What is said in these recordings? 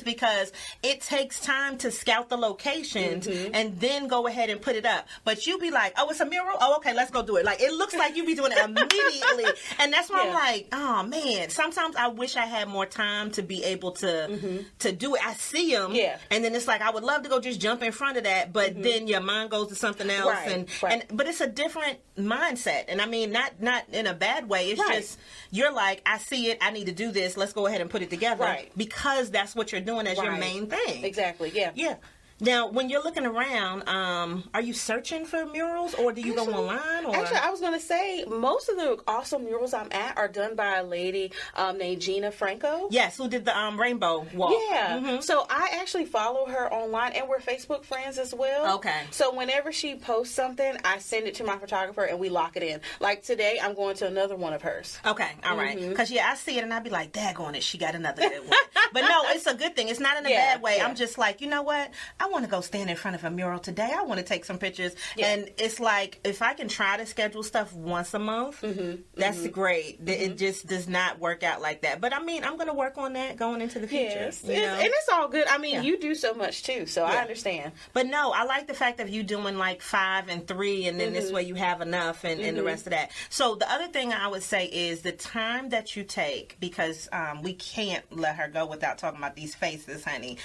is because it takes time to scout the locations and then go ahead and put it up. But you be like, oh, it's a mural? Oh, okay, let's go do it. Like, it looks like you be doing it immediately. And that's why I'm like, oh, man. Sometimes I wish I had more time to be able to do it. I see them. Yeah. And then it's like, I would love to go just jump in front of that. But then your mind goes to something else. But it's a different mindset. And I mean, not in a bad way. It's just, you're like, I see it. I need to do this. Let's go ahead and put it together. Right. Because that's what you're doing as your main thing. Exactly. Yeah. Yeah. Now, when you're looking around, are you searching for murals, or do you go online? Or? Actually, I was going to say, most of the awesome murals I'm at are done by a lady named Gina Franco. Yes, who did the rainbow walk. Yeah. So I actually follow her online, and we're Facebook friends as well. Okay. So whenever she posts something, I send it to my photographer, and we lock it in. Like today, I'm going to another one of hers. Okay, all right. Because, I see it, and I'd be like, daggone it, she got another good one. But no, it's a good thing. It's not in a bad way. I'm just like, you know what? I want to go stand in front of a mural today. I want to take some pictures. And it's like, if I can try to schedule stuff once a month, that's great. It just does not work out like that. But I mean, I'm going to work on that going into the future. Yes. And it's all good. I mean, you do so much too, so I understand. But no, I like the fact of you doing like 5 and 3, and then this way you have enough and the rest of that. So the other thing I would say is the time that you take, because we can't let her go without talking about these faces, honey.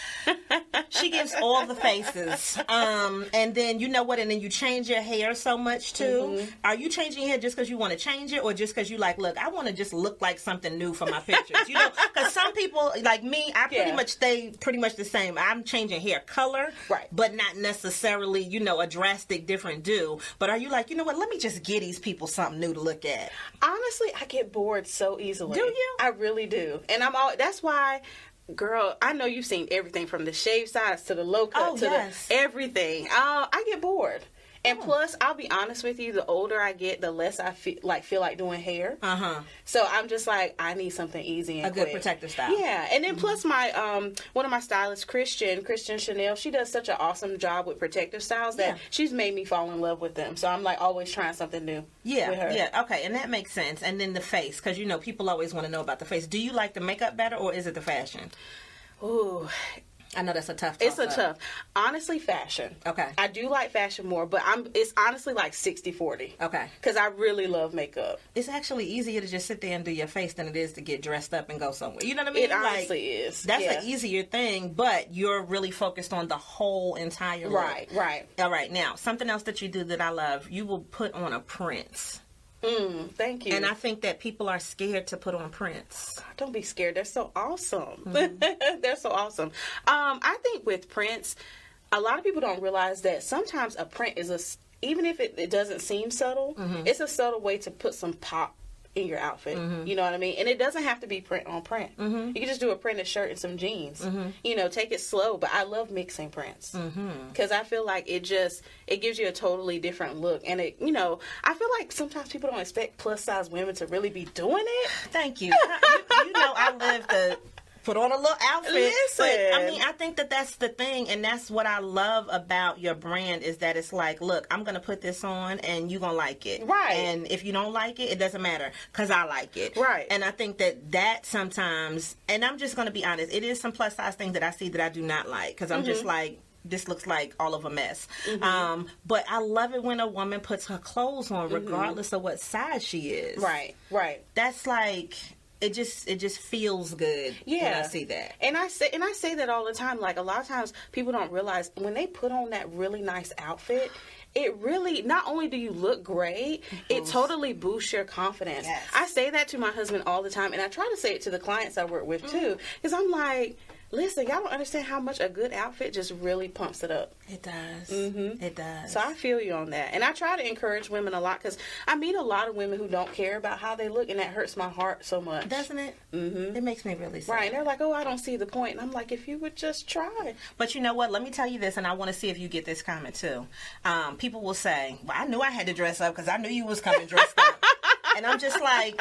She gives all the faces. And then, you know what, and then you change your hair so much too. Are you changing your hair just because you want to change it, or just because you like, look, I want to just look like something new for my pictures? You know, because some people, like me, I pretty much stay pretty much the same. I'm changing hair color, but not necessarily, you know, a drastic different do. But are you like, you know what, let me just get these people something new to look at? Honestly, I get bored so easily. Do you? I really do. And that's why... Girl, I know you've seen everything from the shave sides to the low cut to the everything. I get bored. And plus, I'll be honest with you, the older I get, the less I feel like doing hair. So I'm just like, I need something easy and quick. Good protective style. Yeah. And then plus my one of my stylists, Christian Chanel, she does such an awesome job with protective styles that she's made me fall in love with them. So I'm like always trying something new with her. Yeah, okay. And that makes sense. And then the face, because, you know, people always want to know about the face. Do you like the makeup better, or is it the fashion? Ooh, I know that's a tough It's a tough. Honestly, fashion. Okay. I do like fashion more, but it's honestly like 60-40. Okay. Because I really love makeup. It's actually easier to just sit there and do your face than it is to get dressed up and go somewhere. You know what I mean? It honestly is. That's an easier thing, but you're really focused on the whole entire look. Right. All right. Now, something else that you do that I love, you will put on a print. Thank you. And I think that people are scared to put on prints. Don't be scared. They're so awesome. They're so awesome. I think with prints, a lot of people don't realize that sometimes a print is even if it doesn't seem subtle, it's a subtle way to put some pop in your outfit. You know what I mean? And it doesn't have to be print on print. You can just do a printed shirt and some jeans. You know, take it slow. But I love mixing prints because I feel like it gives you a totally different look. And I feel like sometimes people don't expect plus size women to really be doing it. Thank you. You know, I live to put on a little outfit. Listen. But, I mean, I think that that's the thing, and that's what I love about your brand is that it's like, look, I'm going to put this on, and you're going to like it. Right. And if you don't like it, it doesn't matter, because I like it. Right. And I think that sometimes, and I'm just going to be honest, it is some plus size things that I see that I do not like, because I'm just like, this looks like all of a mess. But I love it when a woman puts her clothes on, regardless of what size she is. Right. That's like... It just feels good when I see that. And I say that all the time. Like, a lot of times people don't realize when they put on that really nice outfit, it really, not only do you look great, it totally boosts your confidence. Yes. I say that to my husband all the time, and I try to say it to the clients I work with too, because I'm like, listen, y'all don't understand how much a good outfit just really pumps it up. It does. It does. So I feel you on that. And I try to encourage women a lot because I meet a lot of women who don't care about how they look, and that hurts my heart so much. Doesn't it? It makes me really sad. Right. And they're like, oh, I don't see the point. And I'm like, if you would just try. But you know what? Let me tell you this, and I want to see if you get this comment too. People will say, well, I knew I had to dress up because I knew you was coming dressed up. And I'm just like...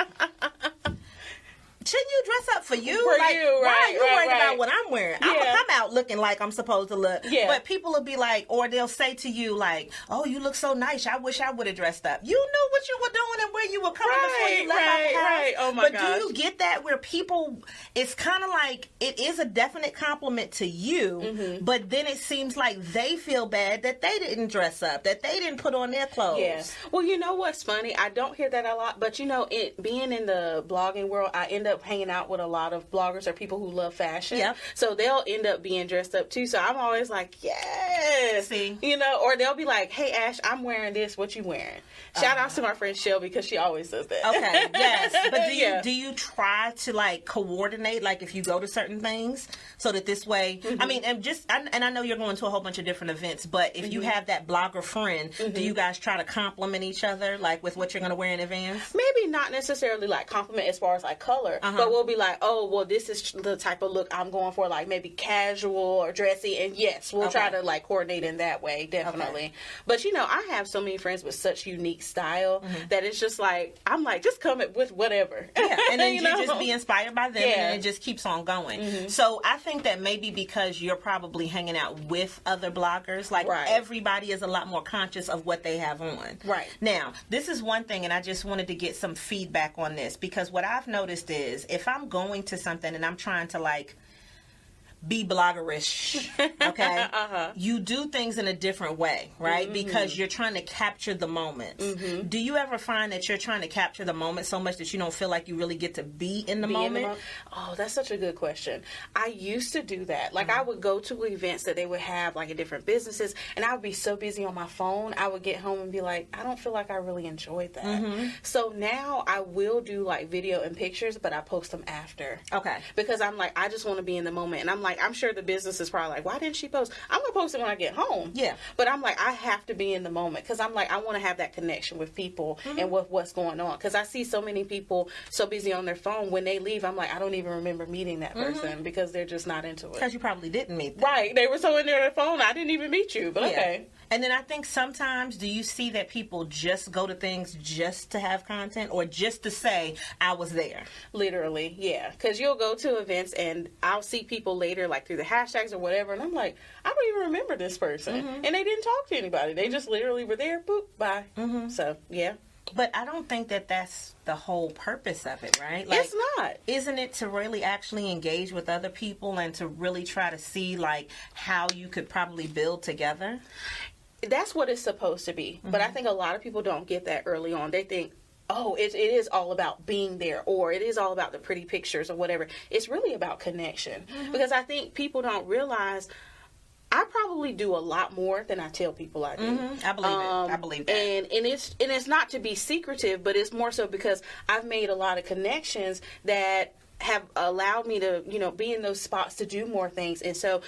Shouldn't you dress up for you? For you, right? Why are you worried about what I'm wearing? I'm gonna come out looking like I'm supposed to look. Yeah. But people will be like, or they'll say to you like, "Oh, you look so nice. I wish I would have dressed up." You knew what you were doing and where you were coming before you left out the house. Right. Oh my gosh. But do you get that where people? It's kind of like it is a definite compliment to you, but then it seems like they feel bad that they didn't dress up, that they didn't put on their clothes. Yes. Well, you know what's funny? I don't hear that a lot, but you know, being in the blogging world, I end up hanging out with a lot of bloggers or people who love fashion. Yep. So they'll end up being dressed up too. So I'm always like, yes. See? You know, or they'll be like, hey, Ash, I'm wearing this. What you wearing? Shout out to my friend Shelby because she always does that. Okay, yes. But Yeah. do you try to like coordinate, like if you go to certain things, so that this way, I mean, and I know you're going to a whole bunch of different events, but if you have that blogger friend, do you guys try to compliment each other, like with what you're going to wear in advance? Maybe not necessarily like compliment as far as like color, but we'll be like, oh, well, this is the type of look I'm going for, like maybe casual or dressy, and yes, we'll try to like coordinate in that way, definitely. Okay. But you know, I have so many friends with such unique style that it's just like, I'm like, just come up with whatever. Yeah, and then you know? just be inspired by them, Yeah. and it just keeps on going. So I think that maybe because you're probably hanging out with other bloggers, like Right. everybody is a lot more conscious of what they have on. Right. Now, this is one thing, and I just wanted to get some feedback on this, because what I've noticed is if I'm going to something and I'm trying to like be bloggerish, okay? You do things in a different way, right? Because you're trying to capture the moments. Do you ever find that you're trying to capture the moment so much that you don't feel like you really get to be in the moment? Oh, that's such a good question. I used to do that. Like I would go to events that they would have like in different businesses, and I would be so busy on my phone, I would get home and be like, I don't feel like I really enjoyed that. So now I will do like video and pictures, but I post them after. Okay. Because I'm like, I just want to be in the moment. And I'm like, I'm sure the business is probably like, why didn't she post? I'm going to post it when I get home. Yeah. But I'm like, I have to be in the moment because I'm like, I want to have that connection with people and with what's going on. Because I see so many people so busy on their phone. When they leave, I'm like, I don't even remember meeting that person because they're just not into it. Because you probably didn't meet them. Right. They were so in their phone, I didn't even meet you. But okay. And then I think sometimes, do you see that people just go to things just to have content or just to say, I was there? Literally, yeah. Because you'll go to events and I'll see people later, like through the hashtags or whatever, and I'm like, I don't even remember this person. And they didn't talk to anybody. They just literally were there, boop, bye. So, yeah. But I don't think that that's the whole purpose of it, right? Like, It's not. Isn't it to really actually engage with other people and to really try to see, like, how you could probably build together? That's what it's supposed to be. But I think a lot of people don't get that early on. They think, oh, it is all about being there, or it is all about the pretty pictures or whatever. It's really about connection. Because I think people don't realize I probably do a lot more than I tell people I do. I believe it. I believe that. And it's not to be secretive, but it's more so because I've made a lot of connections that have allowed me to, be in those spots to do more things. And so,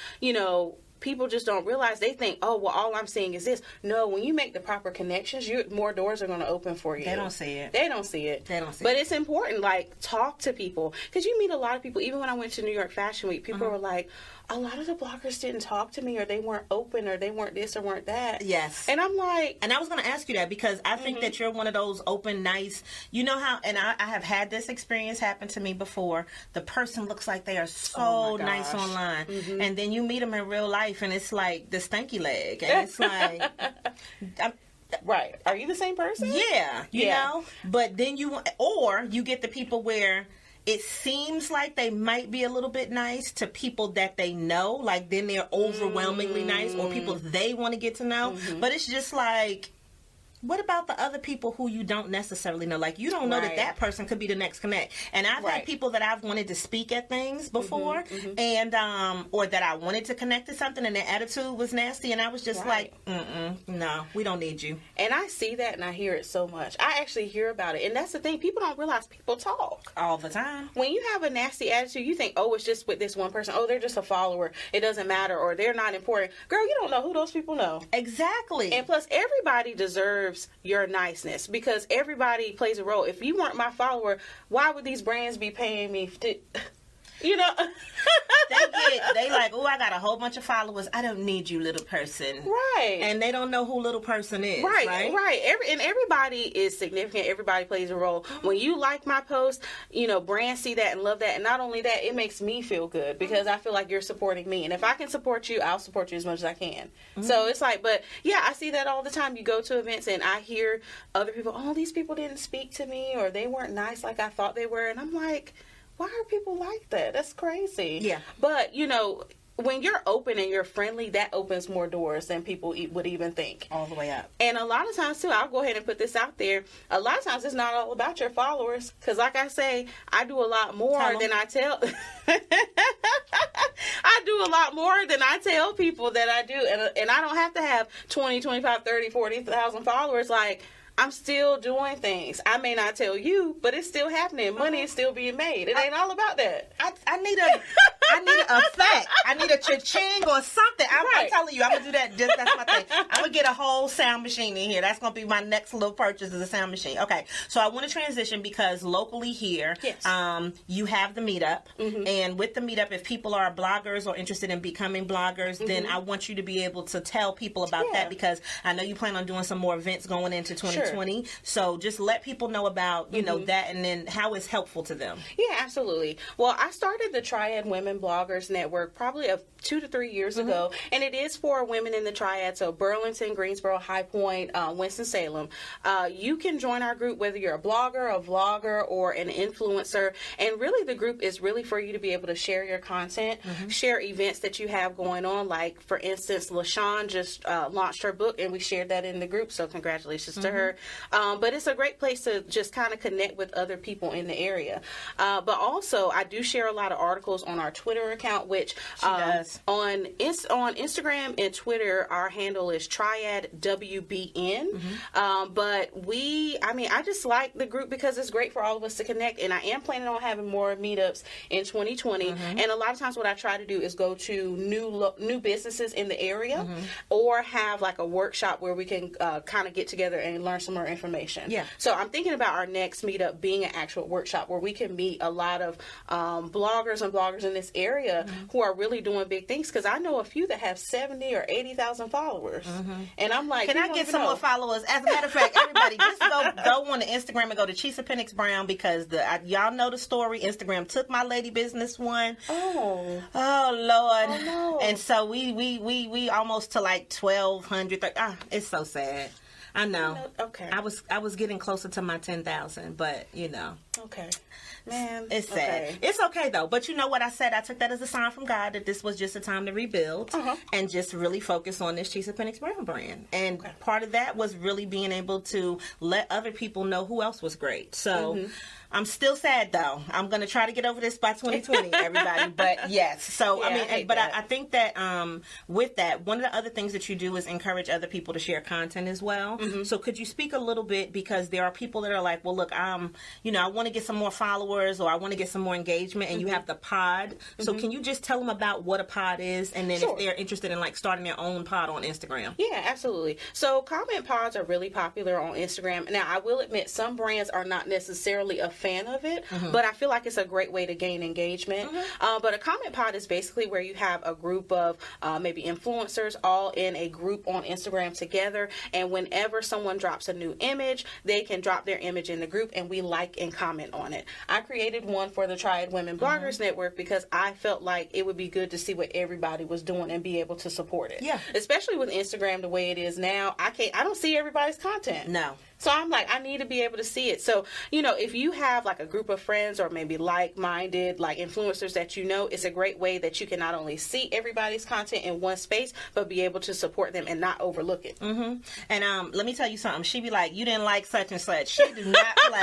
people just don't realize. They think, oh, well, all I'm seeing is this. No, when you make the proper connections, more doors are going to open for you. They don't see it. They don't see it. But it's important, like, talk to people. Because you meet a lot of people. Even when I went to New York Fashion Week, people were like, a lot of the bloggers didn't talk to me, or they weren't open, or they weren't this or weren't that. Yes. And I'm like... And I was going to ask you that because I think that you're one of those open, nice... You know how... And I have had this experience happen to me before. The person looks like they are so nice online. And then you meet them in real life, and it's like the stanky leg. And it's like... Right. Are you the same person? Yeah. You know? But then you... Or you get the people where... It seems like they might be a little bit nice to people that they know. Like, then they're overwhelmingly nice, or people they want to get to know. But it's just like, what about the other people who you don't necessarily know? Like, you don't know that person could be the next connect. And I've had people that I've wanted to speak at things before, and or that I wanted to connect to something, and their attitude was nasty, and I was just like, no, we don't need you. And I see that, and I hear it so much. I actually hear about it, and that's the thing. People don't realize people talk all the time. When you have a nasty attitude, you think, oh, it's just with this one person. Oh, they're just a follower. It doesn't matter, or they're not important. Girl, you don't know who those people know. Exactly. And plus, everybody deserves your niceness, because everybody plays a role. If you weren't my follower, why would these brands be paying me to... they like, like, oh, I got a whole bunch of followers. I don't need you, little person. Right. And they don't know who little person is. Right. And everybody is significant. Everybody plays a role. When you like my post, brands see that and love that. And not only that, it makes me feel good because I feel like you're supporting me. And if I can support you, I'll support you as much as I can. So it's like, but yeah, I see that all the time. You go to events and I hear other people, oh, these people didn't speak to me or they weren't nice like I thought they were. And I'm like, why are people like that? That's crazy. Yeah. But, when you're open and you're friendly, that opens more doors than people would even think. All the way up. And a lot of times, too, I'll go ahead and put this out there. A lot of times, it's not all about your followers. Because like I say, I do a lot more than I tell. I do a lot more than I tell people that I do. And I don't have to have 20, 25, 30, 40,000 followers. Like, I'm still doing things. I may not tell you, but it's still happening. Money is still being made. It ain't all about that. I need a effect. I need a cha-ching or something. I'm telling you, I'm gonna do that. That's my thing. I'm gonna get a whole sound machine in here. That's gonna be my next little purchase is a sound machine. Okay, so I want to transition because locally here, you have the meetup, and with the meetup, if people are bloggers or interested in becoming bloggers, then I want you to be able to tell people about that because I know you plan on doing some more events going into 2020. So just let people know about that and then how it's helpful to them. Yeah, absolutely. Well, I started the Triad Women Bloggers Network probably 2 to 3 years ago, and it is for women in the Triad, so Burlington, Greensboro, High Point, Winston-Salem. You can join our group whether you're a blogger, a vlogger, or an influencer, and really the group is really for you to be able to share your content, share events that you have going on, like for instance, LaShawn just launched her book, and we shared that in the group, so congratulations to her. But it's a great place to just kind of connect with other people in the area. But also, I do share a lot of articles on our Twitter account, which on Instagram and Twitter, our handle is TriadWBN. But I just like the group because it's great for all of us to connect. And I am planning on having more meetups in 2020. And a lot of times what I try to do is go to new businesses in the area or have like a workshop where we can kind of get together and learn some more information. Yeah. So I'm thinking about our next meetup being an actual workshop where we can meet a lot of bloggers and bloggers in this area who are really doing big things because I know a few that have 70 or 80,000 followers. And I'm like, can I get some more followers? As a matter of fact, everybody, just go on the Instagram and go to Chisa Penix Brown because y'all know the story. Instagram took my lady business one. Oh Lord. Oh, no. And so we almost to like 1,200. It's so sad. I know. Okay. I was getting closer to my 10,000, but Okay. Man, it's sad. Okay. It's okay though. But you know what I said? I took that as a sign from God that this was just a time to rebuild and just really focus on this Chisa Penix Brown brand. And part of that was really being able to let other people know who else was great. So I'm still sad though. I'm going to try to get over this by 2020, everybody. But yes. So, yeah, I think that with that, one of the other things that you do is encourage other people to share content as well. So could you speak a little bit because there are people that are like, well, look, I want to get some more followers or I want to get some more engagement and you have the pod. So can you just tell them about what a pod is and then if they're interested in like starting their own pod on Instagram? Yeah, absolutely. So comment pods are really popular on Instagram. Now, I will admit some brands are not necessarily a fan of it, but I feel like it's a great way to gain engagement. But a comment pod is basically where you have a group of maybe influencers all in a group on Instagram together, and whenever someone drops a new image, they can drop their image in the group and we like and comment on it. I created one for the Triad Women Bloggers Network because I felt like it would be good to see what everybody was doing and be able to support it. Yeah. Especially with Instagram the way it is now, I don't see everybody's content. No. So I'm like, I need to be able to see it. So, if you have like a group of friends or maybe like-minded, like influencers that it's a great way that you can not only see everybody's content in one space, but be able to support them and not overlook it. And let me tell you something. She be like, you didn't like such and such. She did not play.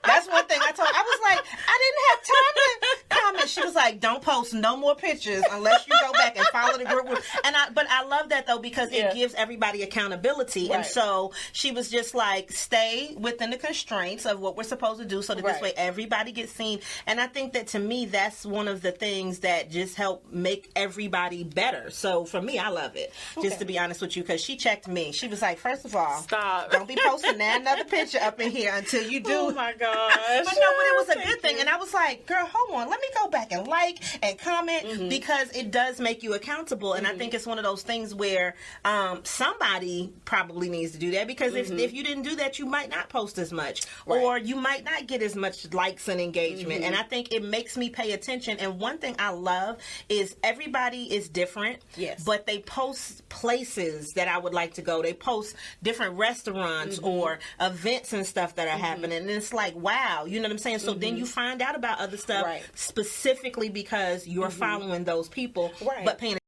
That's one thing I told her. I was like, I didn't have time to comment. She was like, don't post no more pictures unless you go back and follow the group. But I love that though, because it gives everybody accountability. And so she was just like, stay within the constraints of what we're supposed to do, so that this way everybody gets seen. And I think that, to me, that's one of the things that just help make everybody better. So for me, I love it. Just to be honest with you, because she checked me. She was like, first of all, stop. Don't be posting another picture up in here until you do. Oh my gosh. But it was a good thing. And I was like, girl, hold on. Let me go back and like and comment, because it does make you accountable. And I think it's one of those things where somebody probably needs to do that, because if you didn't do that, you might not post as much, or you might not get as much likes and engagement. And I think it makes me pay attention. And one thing I love is everybody is different, but they post places that I would like to go. They post different restaurants or events and stuff that are happening. And it's like, wow, you know what I'm saying? So then you find out about other stuff specifically because you're following those people, but paying